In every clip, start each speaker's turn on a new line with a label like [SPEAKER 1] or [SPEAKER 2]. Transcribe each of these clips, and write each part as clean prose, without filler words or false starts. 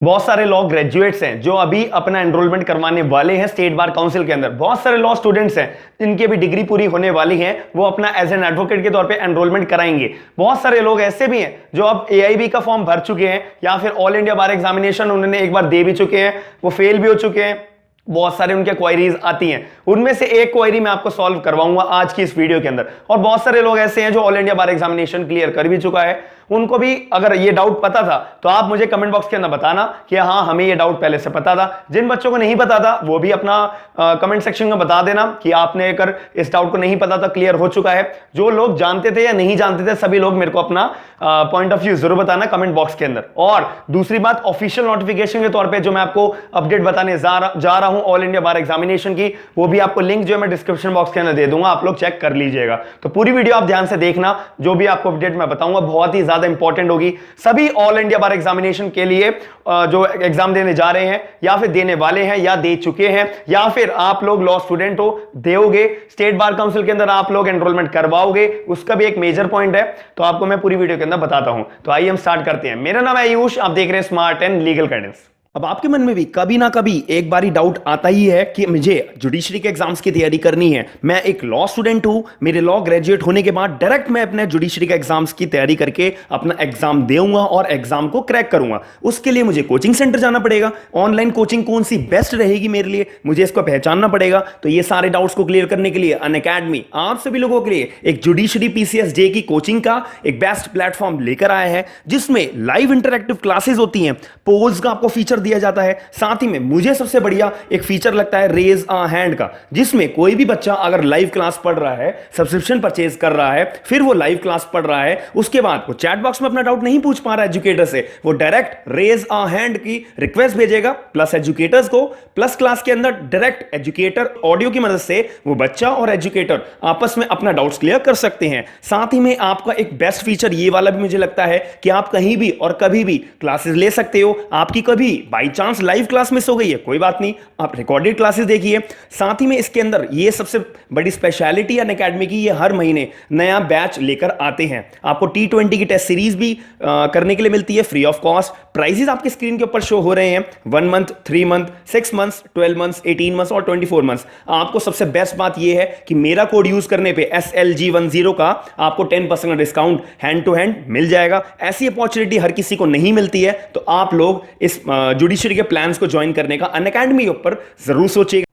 [SPEAKER 1] बहुत सारे law graduates हैं जो अभी अपना एनरोलमेंट करवाने वाले हैं स्टेट बार काउंसिल के अंदर। बहुत सारे लॉ स्टूडेंट्स हैं जिनकी भी डिग्री पूरी होने वाली है, वो अपना एज एन एडवोकेट के तौर पे एनरोलमेंट कराएंगे। बहुत सारे लोग ऐसे भी हैं जो अब एआईबी का फॉर्म भर चुके हैं या फिर ऑल इंडिया बार एग्जामिनेशन उन्होंने एक बार दे भी चुके हैं, वो फेल भी हो चुके हैं। बहुत सारे उनके क्वेरीज आती हैं, उनमें से एक क्वेरी मैं आपको सॉल्व करवाऊंगा आज की इस वीडियो के अंदर। और बहुत सारे लोग ऐसे हैं जो ऑल इंडिया बार एग्जामिनेशन क्लियर कर भी चुका है, उनको भी अगर ये डाउट पता था तो आप मुझे कमेंट बॉक्स के अंदर बताना कि हाँ हमें ये डाउट पहले से पता था। जिन बच्चों को नहीं पता था वो भी अपना कमेंट सेक्शन में बता देना कि आपने अगर इस डाउट को नहीं पता था क्लियर हो चुका है। जो लोग जानते थे या नहीं जानते थे सभी लोग मेरे को अपना पॉइंट ऑफ व्यू जरूर बताना कमेंट बॉक्स के अंदर। और दूसरी बात, ऑफिशियल नोटिफिकेशन के तौर पर जो मैं आपको अपडेट बताने जा रहा हूं ऑल इंडिया बार एग्जामिनेशन की, वो भी आपको लिंक जो है मैं डिस्क्रिप्शन बॉक्स के अंदर दे दूंगा, आप लोग चेक कर लीजिएगा। तो पूरी वीडियो आप ध्यान से देखना, जो भी आपको अपडेट मैं बताऊंगा बहुत ही इंपॉर्टेंट होगी सभी ऑल इंडिया बार एग्जामिनेशन के लिए जो एग्जाम देने जा रहे हैं या फिर देने वाले हैं या दे चुके हैं, या फिर आप लोग लॉ स्टूडेंट हो, दोगे स्टेट बार काउंसिल के अंदर आप लोग एनरोलमेंट करवाओगे, उसका भी एक मेजर पॉइंट है। तो आपको मैं पूरी वीडियो के अंदर बताता हूं। तो आइए हम स्टार्ट करते हैं। मेरा नाम है आयुष, आप देख रहे हैं स्मार्ट एंड लीगल गाइडेंस। अब आपके मन में भी कभी ना कभी एक बारी डाउट आता ही है कि मुझे जुडिशरी के एग्जाम्स की तैयारी करनी है, मैं एक लॉ स्टूडेंट हूं, मेरे लॉ ग्रेजुएट होने के बाद डायरेक्ट मैं अपने जुडिशरी के एग्जाम्स की तैयारी करके अपना एग्जाम दूंगा और एग्जाम को क्रैक करूंगा। उसके लिए मुझे कोचिंग सेंटर जाना पड़ेगा, ऑनलाइन कोचिंग कौन सी बेस्ट रहेगी मेरे लिए, मुझे इसको पहचानना पड़ेगा। तो ये सारे डाउट्स को क्लियर करने के लिए अनअकैडमी आप सभी लोगों के लिए एक जुडिशरी पीसीएस जे की कोचिंग का एक बेस्ट प्लेटफॉर्म लेकर आया है, जिसमें लाइव इंटरैक्टिव क्लासेस होती हैं, पोल्स का आपको फीचर दिया जाता है। साथ ही में मुझे सबसे बढ़िया एक फीचर लगता है रेज अ हैंड का, जिसमें कोई भी बच्चा अगर लाइव क्लास पढ़ रहा है, सब्सक्रिप्शन परचेज कर रहा है, फिर वो लाइव क्लास पढ़ रहा है, उसके बाद वो चैट बॉक्स में अपना डाउट नहीं पूछ पा रहा है एजुकेटर से, वो डायरेक्ट रेज अ हैंड की रिक्वेस्ट भेजेगा प्लस एजुकेटर्स को, प्लस क्लास के अंदर डायरेक्ट एजुकेटर ऑडियो की मदद से वो बच्चा और एजुकेटर आपस में अपना डाउट्स क्लियर कर सकते हैं। साथ ही में आपका एक बेस्ट फीचर ये वाला भी मुझे लगता है कि आप कहीं भी और कभी भी क्लासेस ले सकते हो। आपकी कभी by chance live class miss हो गई है, कोई बात नहीं, आप रिकॉर्डेड क्लासेस देखिए। साथ ही में इसके अंदर ये सबसे बड़ी स्पेशलिटी है अनअकैडमी की, ये हर महीने नया बैच लेकर आते हैं। आपको T20 की टेस्ट सीरीज भी करने के लिए मिलती है फ्री ऑफ कॉस्ट। प्राइसेस आपके स्क्रीन के ऊपर शो हो रहे हैं, 1 month, 3 month, 6 months, 12 months, 18 months और 24 मंथ्स। आपको सबसे बेस्ट बात यह है कि मेरा कोड यूज करने पे SLG10 का आपको 10% डिस्काउंट हैंड टू हैंड मिल जाएगा। ऐसी अपॉर्चुनिटी हर किसी को नहीं मिलती है, तो आप लोग इस जुडिशरी के प्लान्स को ज्वाइन करने का अनअकैडमी के ऊपर जरूर सोचिएगा।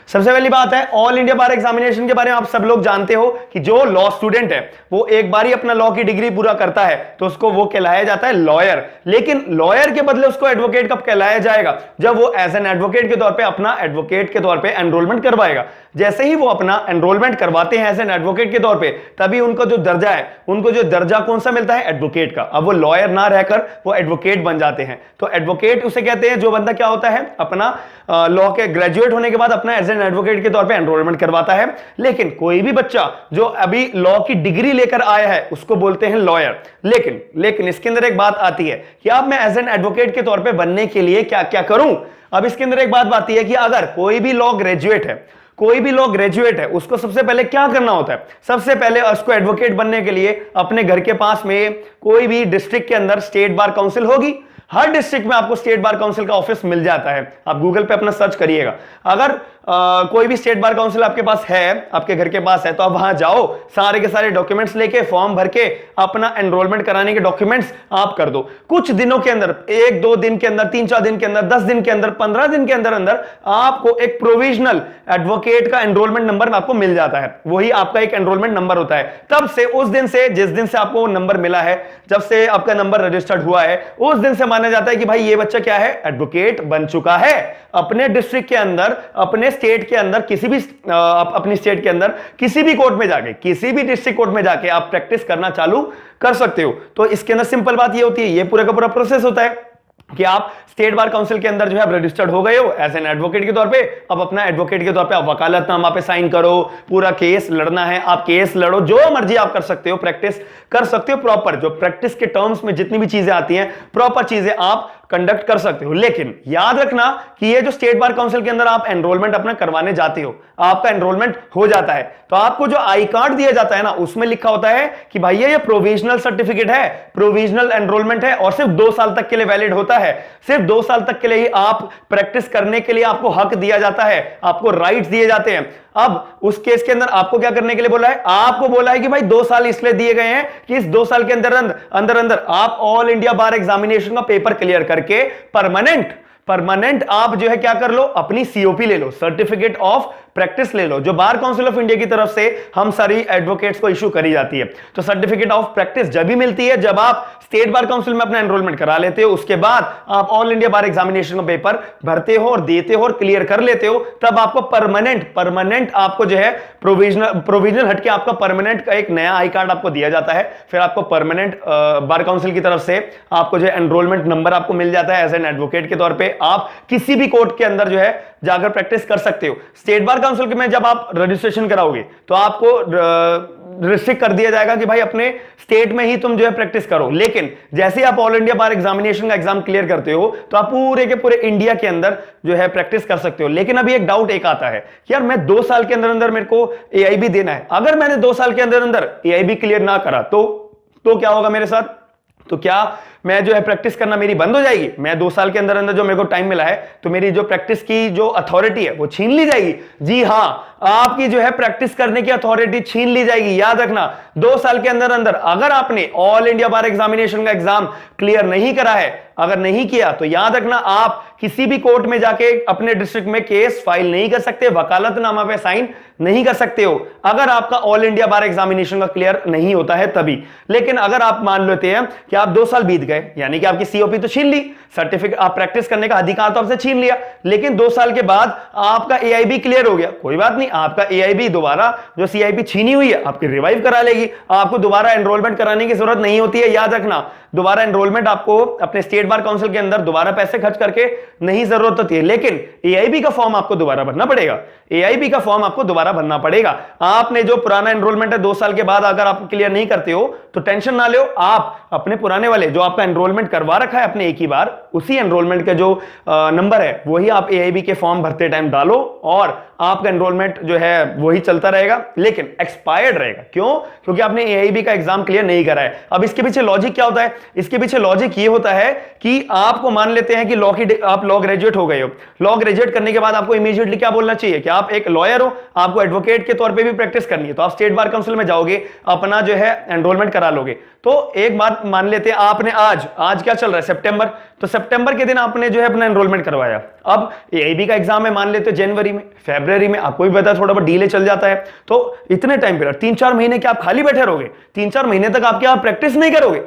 [SPEAKER 1] सबसे पहली बात है, ऑल इंडिया बार एग्जामिनेशन के बारे में आप सब लोग जानते हो कि जो लॉ स्टूडेंट है वो एक बार ही अपना लॉ की डिग्री पूरा करता है तो उसको वो कहलाया जाता है लॉयर। लेकिन लॉयर के बदले उसको एडवोकेट कब कहलाया जाएगा? जब वो एज एन एडवोकेट के तौर पे अपना एडवोकेट के तौर पे एनरोलमेंट करवाएगा। जैसे ही वो अपना एनरोलमेंट करवाते हैं एज एन एडवोकेट के तौर पे, तभी उनको जो दर्जा है, उनको जो दर्जा कौन सा मिलता है? एडवोकेट का। अब वो लॉयर ना रहकर वो एडवोकेट बन जाते हैं। तो एडवोकेट उसे कहते हैं जो बंदा क्या होता है, अपना लॉ के ग्रेजुएट होने के बाद अपना एज एन एडवोकेट के तौर पे एनरोलमेंट करवाता है। लेकिन कोई भी बच्चा जो अभी लॉ की डिग्री लेकर आया है उसको बोलते हैं लॉयर। लेकिन इसके अंदर एक बात आती है कि अब मैं एज एन एडवोकेट के तौर पे बनने के लिए क्या क्या करूं। अब इसके अंदर एक बात आती है कि अगर कोई भी लॉ ग्रेजुएट है, उसको सबसे पहले क्या करना होता है? सबसे पहले उसको एडवोकेट बनने के लिए अपने घर के पास में कोई भी डिस्ट्रिक्ट के अंदर स्टेट बार काउंसिल होगी। हर डिस्ट्रिक्ट में आपको स्टेट बार काउंसिल का ऑफिस मिल जाता है, आप गूगल पे अपना सर्च करिएगा। अगर कोई भी स्टेट बार काउंसिल आपके पास है, आपके घर के पास है, तो आप वहां जाओ, सारे के सारे डॉक्यूमेंट्स लेके, फॉर्म भर के अपना एनरोलमेंट कराने के डॉक्यूमेंट्स आप कर दो। कुछ दिनों के अंदर, 1-2 दिन के अंदर, 3-4 दिन के अंदर, 10 दिन के अंदर, 15 दिन के अंदर आपको एक प्रोविजनल एडवोकेट का एनरोलमेंट नंबर आपको मिल जाता है। वही आपका एक एनरोलमेंट नंबर होता है। तब से उस दिन से, जिस दिन से आपको नंबर मिला है, जब से आपका नंबर रजिस्टर्ड हुआ है, उस दिन से माना जाता है कि भाई ये बच्चा क्या है? एडवोकेट बन चुका है। अपने डिस्ट्रिक्ट के अंदर, अपने स्टेट के अंदर, किसी भी अपनी स्टेट के अंदर किसी भी कोर्ट में जाके, किसी भी डिस्ट्रिक्ट कोर्ट में जाके आप प्रैक्टिस करना चालू कर सकते हो। तो इसके अंदर सिंपल बात ये होती है, ये पूरा का पूरा प्रोसेस होता है कि आप स्टेट बार काउंसिल के अंदर जो है रजिस्टर्ड हो गए हो एज एन एडवोकेट के तौर पे। अब अपना एडवोकेट के तौर पे आप वकालतनामा पे साइन करो, पूरा केस लड़ना है, आप केस लड़ो, जो मर्जी आप कर सकते हो, प्रैक्टिस कर सकते हो प्रॉपर। जो प्रैक्टिस के टर्म्स में जितनी भी चीजें आती हैं, प्रॉपर चीजें आप कंडक्ट कर सकते हो। लेकिन याद रखना कि ये जो स्टेट बार काउंसिल के अंदर आप एनरोलमेंट अपना करवाने जाते हो, आपका एनरोलमेंट हो जाता है, तो आपको जो आई कार्ड दिया जाता है ना, उसमें लिखा होता है कि भैया ये प्रोविजनल सर्टिफिकेट है, प्रोविजनल एनरोलमेंट है और सिर्फ 2 साल तक के लिए वैलिड होता है। सिर्फ 2 साल तक के लिए ही आप प्रैक्टिस करने के लिए आपको हक दिया जाता है, आपको राइट्स दिए जाते हैं। अब उस केस के अंदर आपको क्या करने के लिए बोला है? आपको बोला है कि भाई 2 साल इसलिए दिए गए हैं कि इस 2 साल के अंदर अंदर आप ऑल इंडिया बार एग्जामिनेशन का पेपर क्लियर करके परमानेंट आप जो है क्या कर लो, अपनी सीओपी ले लो, सर्टिफिकेट ऑफ प्रैक्टिस ले लो, जो बार काउंसिल ऑफ इंडिया की तरफ से हम सारी एडवोकेट्स को इशू करी जाती है। तो सर्टिफिकेट ऑफ प्रैक्टिस जब भी मिलती है जब आप स्टेट बार काउंसिल में अपना एनरोलमेंट करा लेते हो, उसके बाद आप ऑल इंडिया बार एग्जामिनेशन का पेपर भरते हो और देते हो और क्लियर कर लेते हो, तब आपको परमानेंट आपको जो है प्रोविजनल हटके आपका परमानेंट का एक नया आई कार्ड आपको दिया जाता है। फिर आपको परमानेंट बार काउंसिल की तरफ से आपको जो है एनरोलमेंट नंबर आपको मिल जाता है। एज एन एडवोकेट के तौर पे आप किसी भी कोर्ट के अंदर जो है जाकर प्रैक्टिस कर सकते हो। स्टेट बार काउंसिल में जब आप रजिस्ट्रेशन कराओगे तो आपको रिस्ट्रिक्ट कर दिया जाएगा कि भाई अपने स्टेट में ही तुम जो है प्रैक्टिस करो, लेकिन जैसे आप ऑल इंडिया बार एग्जामिनेशन का एग्जाम क्लियर करते हो तो आप पूरे के पूरे इंडिया के अंदर जो है प्रैक्टिस कर सकते हो। लेकिन अभी एक डाउट एक आता है कि यार मैं 2 साल के अंदर अंदर मेरे को एआईबी देना है, अगर मैंने 2 साल के अंदर अंदर एआईबी क्लियर ना करा तो क्या होगा मेरे साथ? तो क्या मैं जो है प्रैक्टिस करना मेरी बंद हो जाएगी? मैं 2 साल के अंदर अंदर जो मेरे को टाइम मिला है तो मेरी जो प्रैक्टिस की जो अथॉरिटी है वो छीन ली जाएगी? जी हां, आपकी जो है प्रैक्टिस करने की अथॉरिटी छीन ली जाएगी। याद रखना, 2 साल के अंदर अंदर अगर आपने ऑल इंडिया बार एग्जामिनेशन का एग्जाम क्लियर नहीं करा है, अगर नहीं किया तो याद रखना आप किसी भी कोर्ट में जाके अपने डिस्ट्रिक्ट में केस फाइल नहीं कर सकते, वकालतनामा पे साइन नहीं कर सकते हो, अगर आपका ऑल इंडिया बार एग्जामिनेशन का क्लियर नहीं होता है तभी। लेकिन अगर आप मान लेते हैं कि आप 2 साल बीत गए, यानी कि आपकी सीओपी तो छीन ली, सर्टिफिकेट आप प्रैक्टिस करने का अधिकार तो आपसे छीन लिया, लेकिन 2 साल के बाद आपका एआईबी क्लियर हो गया, कोई बात नहीं, आपका एआईबी दोबारा जो सीआईपी छीनी हुई है आपकी रिवाइव करा लेगी, आपको दोबारा एनरोलमेंट कराने की जरूरत नहीं होती है। याद रखना, दोबारा एनरोलमेंट आपको अपने स्टेट बार काउंसिल के अंदर दोबारा पैसे खर्च करके नहीं जरूरत होती है, लेकिन एआईबी का फॉर्म आपको दोबारा भरना पड़ेगा। एआईबी का फॉर्म आपको दोबारा भरना पड़ेगा। आपने जो पुराना एनरोलमेंट है 2 साल के बाद अगर आप क्लियर नहीं करते हो तो टेंशन ना लो, आप अपने पुराने वाले जो आपका एनरोलमेंट करवा रखा है अपने एक ही बार, उसी एनरोलमेंट का जो नंबर है वही आप एआईबी के फॉर्म भरते टाइम डालो और आपका एनरोलमेंट जो है वही चलता रहेगा, लेकिन एक्सपायर्ड रहेगा। क्यों? क्योंकि आपने एआईबी का एग्जाम क्लियर नहीं करा है। अब इसके पीछे लॉजिक क्या होता है? इसके पीछे लॉजिक ये होता है कि आपको मान लेते हैं कि आप लॉ ग्रेजुएट हो गए हो, लॉ ग्रेजुएट करने के बाद आपको इमीडिएटली क्या बोलना चाहिए कि आप एक लॉयर हो, आपको एडवोकेट के तौर पे भी प्रैक्टिस करनी है, तो आप स्टेट बार काउंसिल में जाओगे, अपना जो है एनरोलमेंट करा लोगे। तो एक बात मान लेते हैं आपने आज क्या चल रहा है, सितंबर, तो सितंबर के दिन आपने जो है अपना एनरोलमेंट करवाया। अब एआईबी का एग्जाम है मान लेते हैं जनवरी में, फरवरी में, आपको भी पता है थोड़ा बहुत डिले चल जाता है, तो इतने टाइम पीरियड 3-4 महीने क्या आप खाली बैठे रहोगे? 3-4 महीने तक आप क्या प्रैक्टिस नहीं करोगे?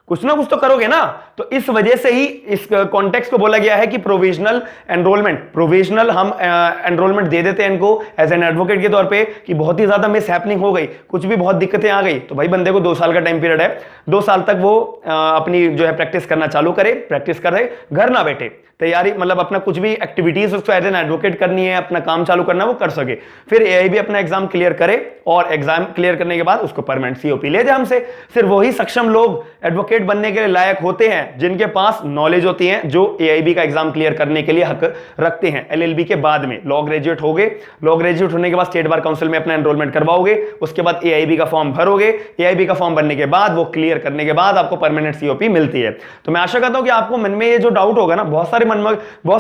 [SPEAKER 1] कुछ ना कुछ तो करोगे ना। तो इस वजह से ही इस कॉन्टेक्स्ट को बोला गया है कि प्रोविजनल हम एनरोलमेंट दे देते हैं इनको एज एन एडवोकेट के तौर पे कि बहुत ही ज्यादा मिस हैपनिंग हो गई, कुछ भी बहुत दिक्कतें आ गई, तो भाई बंदे को 2 साल का टाइम पीरियड है, 2 साल तक वो अपनी जो है प्रैक्टिस करना चालू करे, प्रैक्टिस करे, घर ना बैठे, तैयारी मतलब अपना कुछ भी एक्टिविटीज उसको एज एन एडवोकेट करनी है, अपना काम चालू करना है, वो कर सके। फिर एआईबी अपना एग्जाम क्लियर करे और एग्जाम क्लियर करने के बाद उसको परमानेंट सीओपी ले जाए हमसे। सिर्फ वही सक्षम लोग एडवोकेट बनने के लिए लायक होते हैं जिनके पास नॉलेज होती है, जो एआईबी का एग्जाम क्लियर करने के लिए हक रखते हैं। एलएलबी के बाद में लॉ ग्रेजुएट हो गए, लॉ ग्रेजुएट होने के बाद स्टेट बार काउंसिल में अपना एनरोलमेंट करवाओगे, उसके बाद एआईबी का फॉर्म भरोगे, एआईबी का फॉर्म भरने के बाद वो क्लियर करने के बाद आपको परमानेंट सीओपी मिलती है। तो मैं आशा करता हूं कि आपको मन में ये जो डाउट होगा ना, बहुत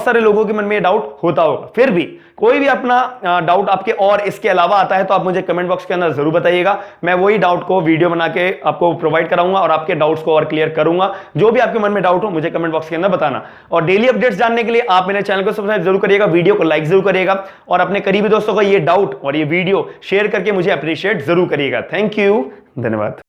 [SPEAKER 1] सारे लोगों के मन में ये डाउट होता होगा, फिर भी कोई भी अपना डाउट आपके और इसके अलावा आता है तो आप मुझे कमेंट बॉक्स के अंदर जरूर बताइएगा। मैं वही डाउट को वीडियो बना के आपको प्रोवाइड कराऊंगा और आपके डाउट्स को और क्लियर करूंगा। जो भी आपके मन में डाउट हो मुझे कमेंट बॉक्स के अंदर बताना। और डेली अपडेट्स जानने के लिए आप मेरे चैनल को सब्सक्राइब जरूर करिएगा, वीडियो को लाइक जरूर करिएगा और अपने करीबी दोस्तों को ये डाउट और ये वीडियो शेयर करके मुझे अप्रिशिएट जरूर करिएगा। थैंक यू, धन्यवाद।